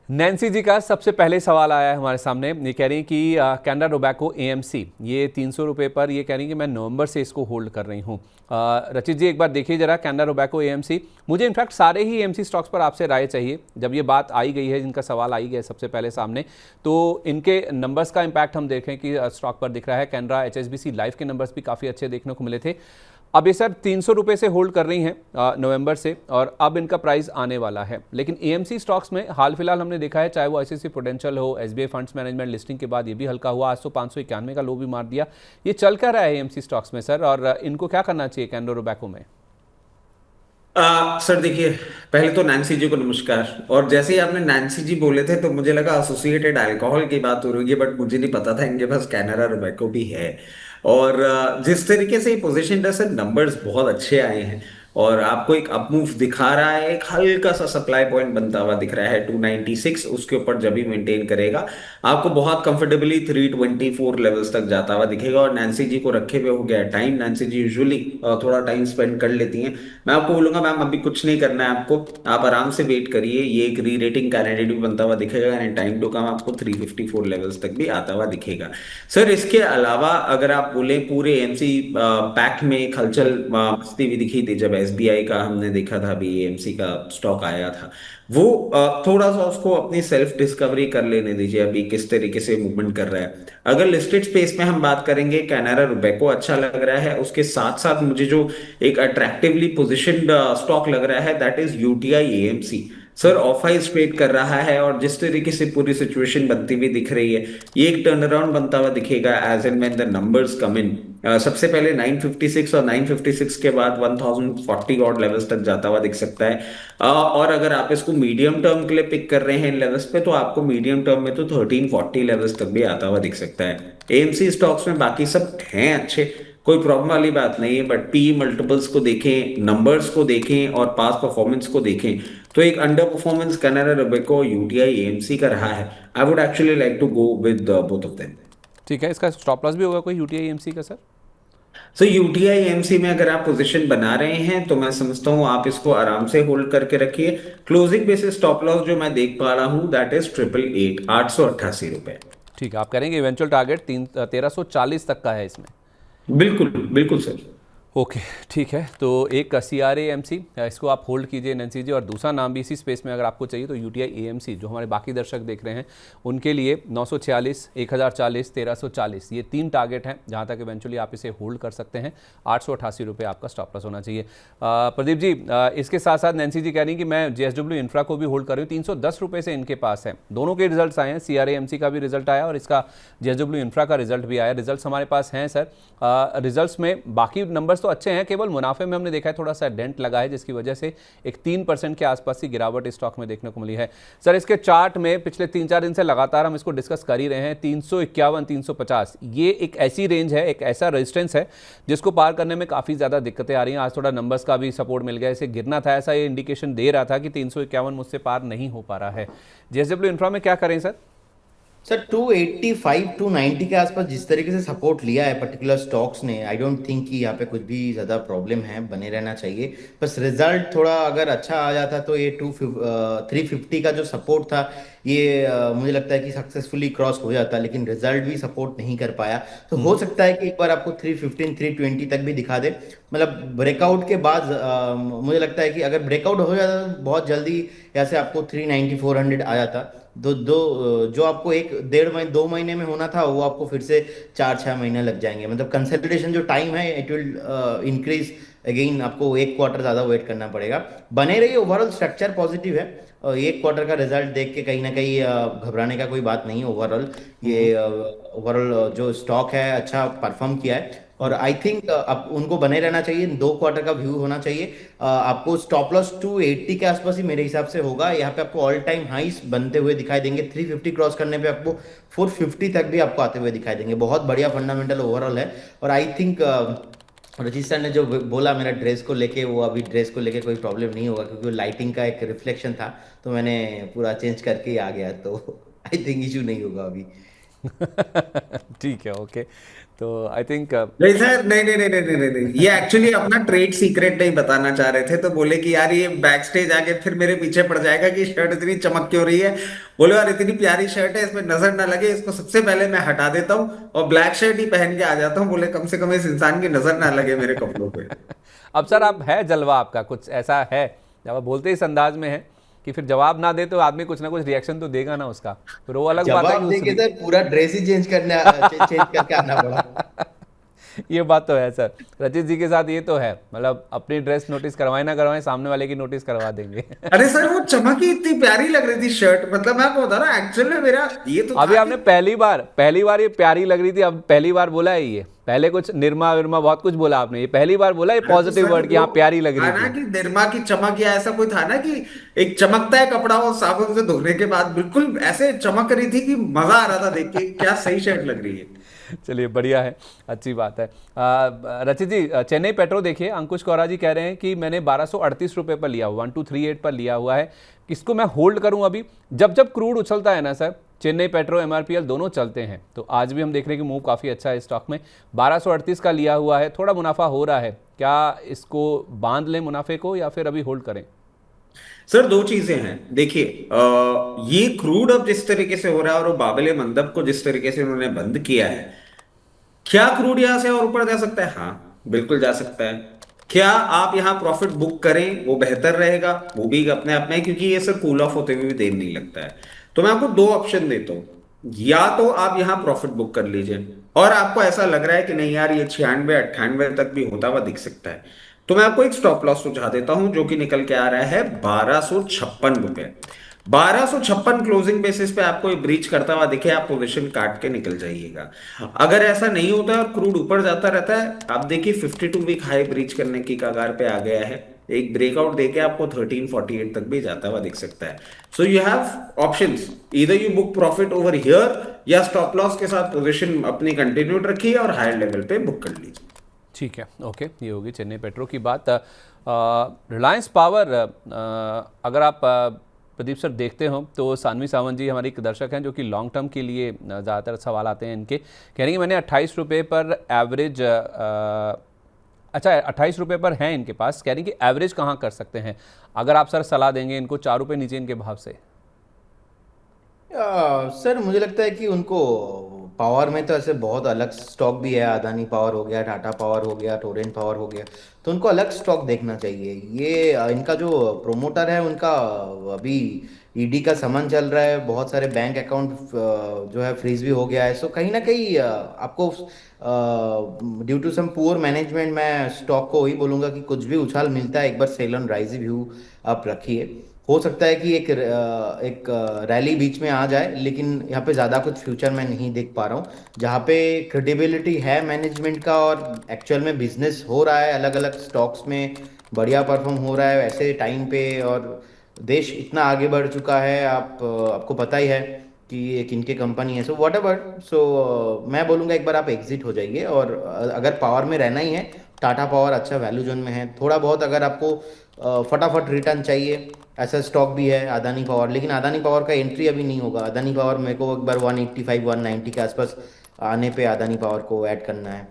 Nancy जी का सबसे पहले सवाल आया है हमारे सामने। ये कह रही हैं कि कैनरा रोबैको एएमसी ये 300 रुपये पर, ये कह रही हैं कि मैं नवंबर से इसको होल्ड कर रही हूँ। रचित जी एक बार देखिए जरा कैनरा रोबैको एएमसी। मुझे इनफैक्ट सारे ही एएमसी स्टॉक्स पर आपसे राय चाहिए। जब ये बात आई गई है, जिनका सवाल आई गया सबसे पहले सामने, तो इनके नंबर्स का इम्पैक्ट हम देखें कि स्टॉक पर दिख रहा है। कैनरा एचएसबीसी लाइफ के नंबर्स भी काफ़ी अच्छे देखने को मिले थे। अब ये सर 300 रुपये से होल्ड कर रही हैं नवंबर से, और अब इनका प्राइस आने वाला है। लेकिन एएमसी स्टॉक्स में हाल फिलहाल हमने देखा है, चाहे वो आईसीआईसीआई प्रूडेंशियल हो, एसबीआई फंड्स मैनेजमेंट लिस्टिंग के बाद ये भी हल्का हुआ। आज तो 591 का लो भी मार दिया। ये चल क्या रहा है एएमसी स्टॉक्स में सर, और इनको क्या करना चाहिए कैनरा रोबैको में? सर देखिए, पहले तो नैन्सी जी को नमस्कार। और जैसे ही आपने नैन्सी जी बोले थे तो मुझे लगा एसोसिएटेड अल्कोहल की बात हो रही है, बट मुझे नहीं पता था इनके पास कैनरा रोबैको भी है। और जिस तरीके से पोजीशन है सर, नंबर्स बहुत अच्छे आए हैं और आपको एक अपमूव दिखा रहा है। एक हल्का सा सप्लाई पॉइंट बनता हुआ दिख रहा है 296, उसके ऊपर जब भी मेंटेन करेगा आपको बहुत कंफर्टेबली 324 लेवल्स तक जाता हुआ दिखेगा। और नैन्सी जी को रखे हुए हो गया टाइम। नैन्सी जी यूजुअली थोड़ा टाइम स्पेंड कर लेती हैं। मैं आपको बोलूंगा मैम अभी कुछ नहीं करना है आपको, आप आराम से वेट करिए। ये एक री रेटिंग कैंडिडेट भी बनता हुआ दिखेगा एंड टाइम टू कम आपको 354 लेवल्स तक भी आता हुआ दिखेगा। सर इसके अलावा अगर आप बोले पूरे एमसी पैक में एक हलचल मस्ती भी दिखी थी जब एसबीआई का हमने देखा था, अभी एमसी का स्टॉक आया था। वो थोड़ा सा उसको अपनी सेल्फ डिस्कवरी कर लेने दीजिए, अभी किस तरीके से मूवमेंट कर रहा है। अगर लिस्टेड स्पेस में हम बात करेंगे, कैनारा रुबेको अच्छा लग रहा है। उसके साथ साथ मुझे जो एक अट्रैक्टिवली पोजिशन्ड स्टॉक लग रहा है that is UTI AMC. Sir of high trade कर रहा है और जिस तरीके से पूरी सिचुएशन बनती हुई दिख रही है, ये एक टर्न अराउंड बनता हुआ दिखेगा as and when the numbers come in. सबसे पहले 956 और 956 के बाद 1040 ऑड लेवल्स तक जाता हुआ दिख सकता है। और अगर आप इसको मीडियम टर्म के लिए पिक कर रहे हैं इन लेवल्स पे, तो आपको मीडियम टर्म में तो 1340 लेवल्स तक भी आता हुआ दिख सकता है। एएमसी स्टॉक्स में बाकी सब हैं अच्छे, कोई प्रॉब्लम वाली बात नहीं है, बट पी मल्टीपल्स को देखें, नंबर्स को देखें और पास परफॉर्मेंस को देखें, तो एक under performance Canara Robeco UTI AMC का रहा है। I would actually like to go with both of them. ठीक है, इसका स्टॉप लॉस भी होगा कोई यूटीआई एएमसी का सर? सो यूटीआई एएमसी में अगर आप पोजीशन बना रहे हैं तो मैं समझता हूं आप इसको आराम से होल्ड करके रखिए। क्लोजिंग बेसिस स्टॉप लॉस जो मैं देख पा रहा हूं दैट इज 888, 888 रुपए। ठीक है, आप करेंगे इवेंचुअल टारगेट 1340 तक का है इसमें? बिल्कुल बिल्कुल सर। ओके, ठीक है। तो एक C R A M C, इसको आप होल्ड कीजिए नैन्सी जी। और दूसरा नाम भी इसी स्पेस में अगर आपको चाहिए तो यूटीआई ए एम सी, जो हमारे बाकी दर्शक देख रहे हैं उनके लिए 946, 1040, 1340, ये तीन टारगेट हैं जहां तक इवेंचुअली आप इसे होल्ड कर सकते हैं। 888 रुपये आपका स्टॉप लॉस होना चाहिए। प्रदीप जी, इसके साथ साथ नैन्सी जी कह रही हैं कि मैं जेएसडब्ल्यू इंफ्रा को भी होल्ड कर रही हूँ। 310 रुपये से इनके पास है। दोनों के रिजल्ट आए हैं, C R A M C का भी रिजल्ट आया और इसका जेएसडब्ल्यू इंफ्रा का रिजल्ट भी आया। रिजल्ट हमारे पास हैं सर। रिजल्ट्स में बाकी नंबर्स तो अच्छे हैं, केवल मुनाफे में हमने देखा है थोड़ा सा डेंट लगा है, जिसकी वजह से एक 3% के आसपास की गिरावट स्टॉक में देखने को मिली है। सर इसके चार्ट में पिछले 3-4 दिन से लगातार हम इसको डिस्कस कर ही रहे हैं। 351, 350 ये एक ऐसी रेंज है, एक ऐसा रेजिस्टेंस है जिसको पार करने में काफ़ी ज़्यादा दिक्कतें आ रही हैं। आज थोड़ा नंबर्स का भी सपोर्ट मिल गया, इसे गिरना था ऐसा ये इंडिकेशन दे रहा था कि 351 मुझसे पार नहीं हो पा रहा है। जेएसडब्ल्यू इंफ्रा में क्या करें सर? सर 285 290 के आसपास जिस तरीके से सपोर्ट लिया है पर्टिकुलर स्टॉक्स ने, आई डोंट थिंक कि यहाँ पे कुछ भी ज़्यादा प्रॉब्लम है, बने रहना चाहिए। बस रिजल्ट थोड़ा अगर अच्छा आ जाता तो ये 350 का जो सपोर्ट था ये मुझे लगता है कि सक्सेसफुली क्रॉस हो जाता, लेकिन रिजल्ट भी सपोर्ट नहीं कर पाया। तो हो सकता है कि एक बार आपको 315 320 तक भी दिखा दे। मतलब ब्रेकआउट के बाद मुझे लगता है कि अगर ब्रेकआउट हो जाता तो बहुत जल्दी यहाँ से आपको 390 400 आ जाता। दो दो जो आपको एक 1.5 2 महीने में होना था वो आपको फिर से 4-6 महीने लग जाएंगे। मतलब कंसल्टेशन जो टाइम है इट विल इंक्रीज अगेन, आपको एक क्वार्टर ज़्यादा वेट करना पड़ेगा। बने रहिए, ओवरऑल स्ट्रक्चर पॉजिटिव है और एक क्वार्टर का रिजल्ट देख के कहीं ना कहीं घबराने का कोई बात नहीं है। ओवरऑल ये ओवरऑल जो स्टॉक है अच्छा परफॉर्म किया है और आई थिंक अब उनको बने रहना चाहिए। 2 क्वार्टर का व्यू होना चाहिए। आपको स्टॉप लॉस 280 के आसपास ही मेरे हिसाब से होगा। यहाँ पे आपको ऑल टाइम हाइस बनते हुए दिखाई देंगे। 350 क्रॉस करने पे आपको 450 तक भी आपको आते हुए दिखाई देंगे। बहुत बढ़िया फंडामेंटल ओवरऑल है। और आई थिंक रजीत सर ने जो बोला मेरा ड्रेस को लेके, वो अभी ड्रेस को लेके कोई प्रॉब्लम नहीं होगा क्योंकि वो लाइटिंग का एक रिफ्लेक्शन था, तो मैंने पूरा चेंज करके ही आ गया, तो आई थिंक इशू नहीं होगा अभी। ठीक है, ओके। तो आई थिंक नहीं सर, नहीं नहीं नहीं नहीं नहीं नहीं नहीं। ये एक्चुअली अपना ट्रेड सीक्रेट नहीं बताना चाह रहे थे, तो बोले कि यार ये बैक स्टेज आके फिर मेरे पीछे पड़ जाएगा कि शर्ट इतनी चमक क्यों रही है। बोले यार इतनी प्यारी शर्ट है, इसमें नजर ना लगे, इसको सबसे पहले मैं हटा देता हूँ और ब्लैक शर्ट ही पहन के आ जाता हूँ। बोले कम से कम इस इंसान की नजर ना लगे मेरे कपड़ों पे। अब सर आप है जलवा आपका कुछ ऐसा है, जब आप बोलते इस अंदाज में है कि फिर जवाब ना दे तो आदमी कुछ ना कुछ रिएक्शन तो देगा ना उसका, फिर वो अलग बात है कि जवाब देके सर पूरा ड्रेस ही चेंज करके आना पड़ा। ये बात तो है सर, रचित जी के साथ ये तो है, मतलब अपनी ड्रेस नोटिस करवाए ना करवाए, सामने वाले की नोटिस करवा देंगे। अरे सर वो चमक ही इतनी प्यारी लग रही थी शर्ट, मतलब मैं आपको बता रहा एक्चुअल में मेरा ये तो अभी था आपने कि पहली बार ये प्यारी लग रही थी, अब पहली बार बोला है ये, पहले कुछ निरमा विरमा बहुत कुछ बोला आपने, ये पहली बार बोला ये हाँ, तो पॉजिटिव सर वर्ड कि वो हाँ प्यारी लग था रही ना थी। कि निरमा की चमक, या ऐसा कोई था ना कि एक चमकता है कपड़ा वो साबुन से धोने के बाद बिल्कुल ऐसे चमक रही थी कि मजा आ रहा था देख के, क्या सही शर्ट लग रही है। चलिए बढ़िया है, अच्छी बात है। रचित जी, चेन्नई पेट्रो देखिए, अंकुश कोरा जी कह रहे हैं कि मैंने 1238 रुपये पर लिया हुआ, 1238 पर लिया हुआ है, किसको मैं होल्ड करूं अभी? जब जब क्रूड उछलता है ना सर, चेन्नई पेट्रो एमआरपीएल दोनों चलते हैं, तो आज भी हम देख रहे हैं कि मूव काफ़ी अच्छा है स्टॉक में। 1238 का लिया हुआ है, थोड़ा मुनाफा हो रहा है, क्या इसको बांध लें मुनाफे को या फिर अभी होल्ड करें? सर दो चीजें हैं, देखिए ये क्रूड अब जिस तरीके से हो रहा है और वो बाबेले मंदब को जिस तरीके से उन्होंने बंद किया है, क्या क्रूड यहां से और ऊपर जा सकता है? हाँ बिल्कुल जा सकता है। क्या आप यहां प्रॉफिट बुक करें वो बेहतर रहेगा? वो भी अपने आप में है, क्योंकि ये सर कूल ऑफ होते हुए भी देर नहीं लगता है। तो मैं आपको दो ऑप्शन देता हूं, या तो आप यहां प्रॉफिट बुक कर लीजिए और आपको ऐसा लग रहा है कि नहीं यार ये 96 98 तक भी होता हुआ दिख सकता है, तो मैं आपको एक स्टॉप लॉस सुझा देता हूं जो कि निकल के आ रहा है 1256 रुपए। 1256 क्लोजिंग बेसिस पे आपको ये ब्रीच करता हुआ दिखे, आप पोजीशन काट के निकल जाइएगा। अगर ऐसा नहीं होता है और क्रूड ऊपर जाता रहता है, आप देखिए 52 वीक हाई ब्रीच करने की कगार पे आ गया है, एक ब्रेकआउट देके आपको 1348 तक भी जाता हुआ दिख सकता है। सो यू हैव ऑप्शंस, इधर you book profit over here या स्टॉप लॉस के साथ पोजीशन अपनी कंटिन्यूड रखिए और हायर लेवल पे बुक कर लीजिए। ठीक है, ओके, ये होगी चेन्नई पेट्रो की बात। रिलायंस पावर, अगर आप प्रदीप सर देखते हो तो सानवी सावंत जी हमारी एक दर्शक हैं जो कि लॉन्ग टर्म के लिए ज़्यादातर सवाल आते हैं इनके, कह रहे हैं कि मैंने 28 रुपये पर एवरेज, अच्छा 28 रुपये पर हैं इनके पास, कह रही कि एवरेज कहाँ कर सकते हैं? अगर आप सर सलाह देंगे इनको 4 रुपये नीचे इनके भाव से। सर मुझे लगता है कि उनको पावर में तो ऐसे बहुत अलग स्टॉक भी है, अदानी पावर हो गया, टाटा पावर हो गया, टोरेंट पावर हो गया, तो उनको अलग स्टॉक देखना चाहिए। ये इनका जो प्रोमोटर है उनका अभी ईडी का समन चल रहा है, बहुत सारे बैंक अकाउंट जो है फ्रीज भी हो गया है। सो कहीं ना कहीं आपको due to some poor management मैं स्टॉक को वही बोलूंगा कि कुछ भी उछाल मिलता है एक बार सेल ऑन राइज व्यू आप रखिए। हो सकता है कि एक रैली बीच में आ जाए, लेकिन यहाँ पे ज़्यादा कुछ फ्यूचर मैं नहीं देख पा रहा हूँ। जहाँ पे क्रेडिबिलिटी है मैनेजमेंट का और एक्चुअल में बिजनेस हो रहा है अलग अलग स्टॉक्स में, बढ़िया परफॉर्म हो रहा है ऐसे टाइम पे, और देश इतना आगे बढ़ चुका है, आपको पता ही है कि ये किन के कंपनी है। सो वॉट एवर, सो मैं बोलूँगा एक बार आप एग्जिट हो जाइए, और अगर पावर में रहना ही है, टाटा पावर अच्छा वैल्यू जोन में है। थोड़ा बहुत अगर आपको फटाफट रिटर्न चाहिए, ऐसा स्टॉक भी है अदानी पावर, लेकिन अदानी पावर का एंट्री अभी नहीं होगा। अदानी पावर मेरे को एक बार 185 190 के आसपास आने पे अदानी पावर को ऐड करना है।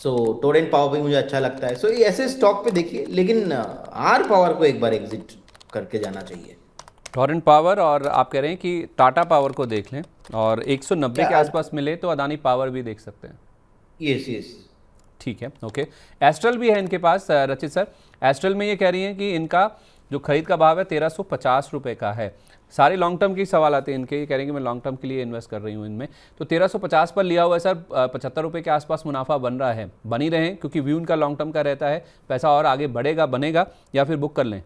सो टोरेंट पावर भी मुझे अच्छा लगता है। सो ये ऐसे स्टॉक पे देखिए, लेकिन आर पावर को एक बार एग्जिट करके जाना चाहिए। टोरेंट पावर, और आप कह रहे हैं कि टाटा पावर को देख लें, और 190 क्या? के आसपास मिले तो अदानी पावर भी देख सकते हैं। Yes yes. ठीक है, ओके। एस्ट्रल भी है इनके पास, रचित सर, एस्ट्रल में ये कह रही हैं कि इनका जो खरीद का भाव है 1350 रुपये का है। सारे लॉन्ग टर्म की सवाल आते हैं इनके, ये कह रहे हैं कि मैं लॉन्ग टर्म के लिए इन्वेस्ट कर रही हूँ इनमें, तो 1350 पर लिया हुआ है सर, 75 रुपये के आसपास मुनाफा बन रहा है, बनी रहें क्योंकि व्यू इनका लॉन्ग टर्म का रहता है, पैसा और आगे बढ़ेगा बनेगा, या फिर बुक कर लें?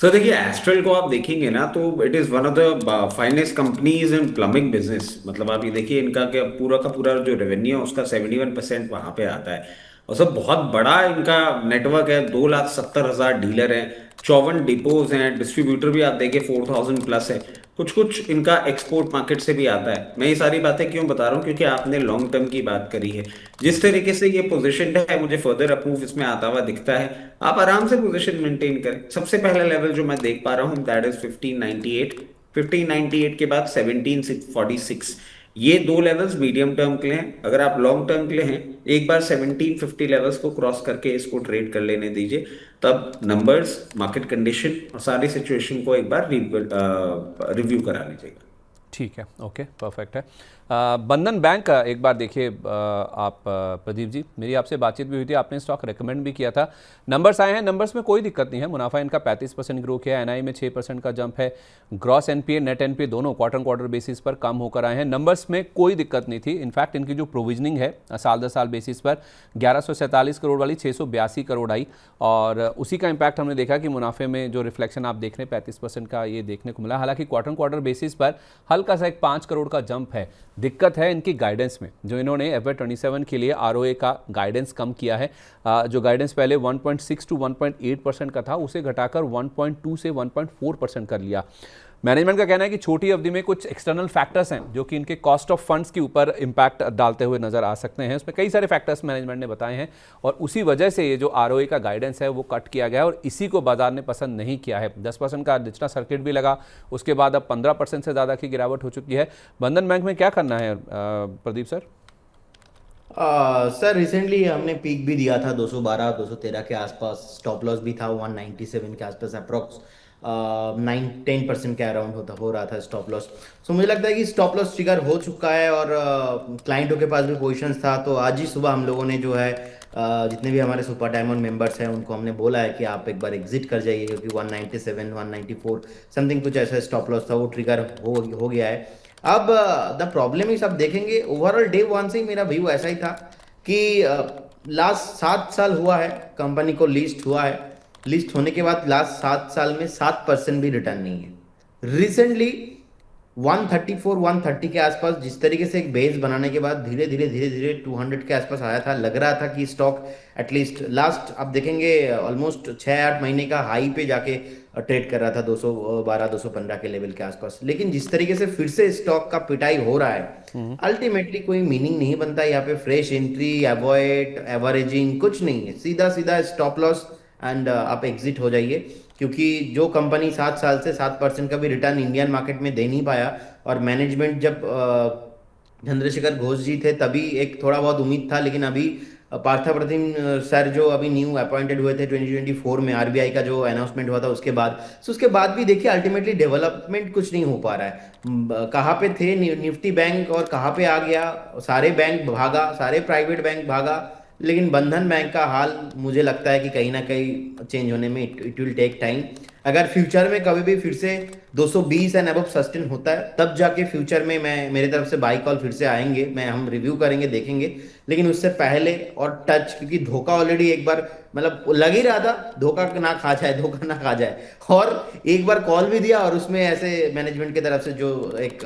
तो देखिए एस्ट्रल को आप देखेंगे ना तो it is one of the finest companies in plumbing business. मतलब आप ये देखिए इनका क्या पूरा का पूरा जो रेवेन्यू है उसका 71% वहां पे आता है, और सब बहुत बड़ा इनका नेटवर्क है, 2,70,000 डीलर हैं, 54 डिपोज हैं, डिस्ट्रीब्यूटर भी आप देखिए 4,000 प्लस है। कुछ कुछ इनका एक्सपोर्ट मार्केट से भी आता है। मैं ये सारी बातें क्यों बता रहा हूँ, क्योंकि आपने लॉन्ग टर्म की बात करी है, जिस तरीके से ये पोजीशन है मुझे फर्दर अप्रूव इसमें आता हुआ दिखता है। आप आराम से पोजीशन मेंटेन करें। सबसे पहला लेवल जो मैं देख पा रहा हूँ दैट इज 1598। 1598 के बाद 1746, ये दो लेवल्स मीडियम टर्म के लिए हैं। अगर आप लॉन्ग टर्म के लिए हैं, एक बार 1750 लेवल्स को क्रॉस करके इसको ट्रेड कर लेने दीजिए। तब नंबर्स, मार्केट कंडीशन और सारी सिचुएशन को एक बार रिव्यू करा लीजिएगा। ठीक है, ओके, परफेक्ट है। बंधन बैंक का एक बार देखिए आप प्रदीप जी, मेरी आपसे बातचीत भी हुई थी, आपने स्टॉक रेकमेंड भी किया था। नंबर्स आए हैं, नंबर्स में कोई दिक्कत नहीं है, मुनाफा इनका 35% ग्रो किया है, एनआई में 6% का जंप है, ग्रॉस एनपीए नेट एनपीए दोनों क्वार्टर बेसिस पर कम होकर आए हैं। नंबर्स में कोई दिक्कत नहीं थी। इनफैक्ट इनकी जो प्रोविजनिंग है साल दर साल बेसिस पर 1147 करोड़ वाली 682 करोड़ आई, और उसी का इम्पैक्ट हमने देखा कि मुनाफे में जो रिफ्लेक्शन आप देख रहे हैं 35% का ये देखने को मिला। हालांकि क्वार्टर बेसिस पर हल्का सा एक 5 करोड़ का जंप है। दिक्कत है इनकी गाइडेंस में, जो इन्होंने FY27 के लिए आरओए का गाइडेंस कम किया है। जो गाइडेंस पहले 1.6 to 1.8% का था, उसे घटाकर 1.2 से 1.4% कर लिया। मैनेजमेंट का कहना है कि छोटी अवधि में कुछ एक्सटर्नल फैक्टर्स हैं जो कि इनके कॉस्ट ऑफ फंड्स के ऊपर इम्पैक्ट डालते हुए नजर आ सकते हैं। उसमें कई सारे फैक्टर्स मैनेजमेंट ने बताए हैं, और उसी वजह से ये जो आरओए का गाइडेंस है वो कट किया गया है, और इसी को बाजार ने पसंद नहीं किया है। 10% का डिजिटल सर्किट भी लगा, उसके बाद अब 15% से ज़्यादा की गिरावट हो चुकी है। बंधन बैंक में क्या करना है प्रदीप सर? सर रिसेंटली हमने पीक भी दिया था 212 213 के आसपास, स्टॉप लॉस भी था 197 के आसपास, अप्रोक्स 9-10% के अराउंड हो रहा था स्टॉप लॉस। सो मुझे लगता है कि स्टॉप लॉस ट्रिगर हो चुका है, और क्लाइंटों के पास भी पोजिशंस था। तो आज ही सुबह हम लोगों ने जो है जितने भी हमारे सुपर डायमंड मेंबर्स हैं उनको हमने बोला है कि आप एक बार एग्जिट कर जाइए, क्योंकि 197 194 समथिंग कुछ ऐसा स्टॉप लॉस था, वो ट्रिगर हो गया है। अब द प्रॉब्लम इज, अब देखेंगे ओवरऑल डे वन से ही मेरा व्यू ऐसा ही था कि लास्ट 7 साल हुआ है कंपनी को लिस्ट हुआ है, लिस्ट होने के बाद लास्ट 7 साल में 7% भी रिटर्न नहीं है। रिसेंटली 134 130 के आसपास जिस तरीके से एक बेस बनाने के बाद धीरे धीरे 200 के आसपास आया था, लग रहा था कि स्टॉक एटलीस्ट लास्ट, आप देखेंगे ऑलमोस्ट 6-8 महीने का हाई पे जाके ट्रेड कर रहा था 212 215 के लेवल के आसपास। लेकिन जिस तरीके से फिर से स्टॉक का पिटाई हो रहा है, अल्टीमेटली कोई मीनिंग नहीं बनता यहाँ पे फ्रेश एंट्री, अवॉइड, एवरेजिंग कुछ नहीं है, सीधा सीधा स्टॉप लॉस एंड आप एग्जिट हो जाइए। क्योंकि जो कंपनी 7 साल से 7% का भी रिटर्न इंडियन मार्केट में दे नहीं पाया, और मैनेजमेंट जब चंद्रशेखर घोष जी थे तभी एक थोड़ा बहुत उम्मीद था, लेकिन अभी पार्थाप्रतिम सर जो अभी न्यू अपॉइंटेड हुए थे 2024 में, आरबीआई का जो अनाउंसमेंट हुआ था उसके बाद, सो उसके बाद भी देखिए अल्टीमेटली डेवलपमेंट कुछ नहीं हो पा रहा है। कहाँ पे थे निफ्टी बैंक और कहाँ पे आ गया, सारे बैंक भागा, सारे प्राइवेट बैंक भागा, लेकिन बंधन बैंक का हाल मुझे लगता है कि कहीं ना कहीं चेंज होने में इट विल टेक टाइम। अगर फ्यूचर में कभी भी फिर से 220 एंड अबव सस्टेन होता है, तब जाके फ्यूचर में मैं मेरे तरफ से बाई कॉल फिर से आएंगे, हम रिव्यू करेंगे, देखेंगे। लेकिन उससे पहले और टच, क्योंकि धोखा ऑलरेडी एक बार मतलब लग ही रहा था, धोखा ना खा जाए, धोखा ना खा जाए, और एक बार कॉल भी दिया, और उसमें ऐसे मैनेजमेंट की तरफ से जो एक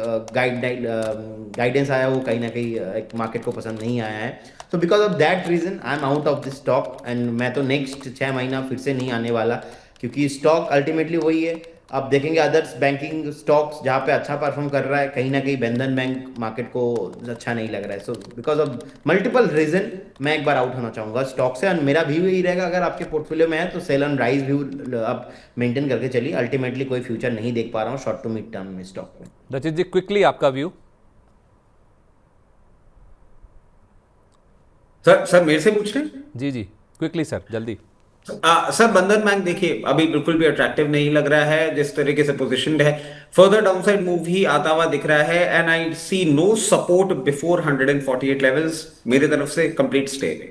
गाइडेंस आया वो कहीं ना कहीं एक मार्केट को पसंद नहीं आया है। तो because of that reason I am out of this stock, and मैं तो नेक्स्ट 6 महीना फिर से नहीं आने वाला, क्योंकि स्टॉक अल्टीमेटली वही है। आप देखेंगे अदर्स बैंकिंग स्टॉक्स जहाँ पे अच्छा परफॉर्म कर रहा है, कहीं ना कहीं बंधन बैंक मार्केट को अच्छा नहीं लग रहा है। So because of multiple reason मैं एक बार आउट होना चाहूंगा स्टॉक से, और मेरा व्यू यही रहेगा, अगर आपके पोर्टफोलियो में है तो सेल एंड राइज व्यू आप मेंटेन करके चलिए। अल्टीमेटली कोई फ्यूचर नहीं देख पा रहा हूँ शॉर्ट टू मिड टर्म में स्टॉक में। रचित जी, क्विकली आपका व्यू। सर मेरे से पूछ रहे हैं? जी जी, क्विकली सर, जल्दी। सर बंधन बैंक देखिए अभी बिल्कुल भी अट्रैक्टिव नहीं लग रहा है जिस तरीके से पोजीशनड है। फर्दर डाउनसाइड मूव ही आता हुआ दिख रहा है, and I see no support before 148 levels. मेरी तरफ से कंप्लीट स्टे है।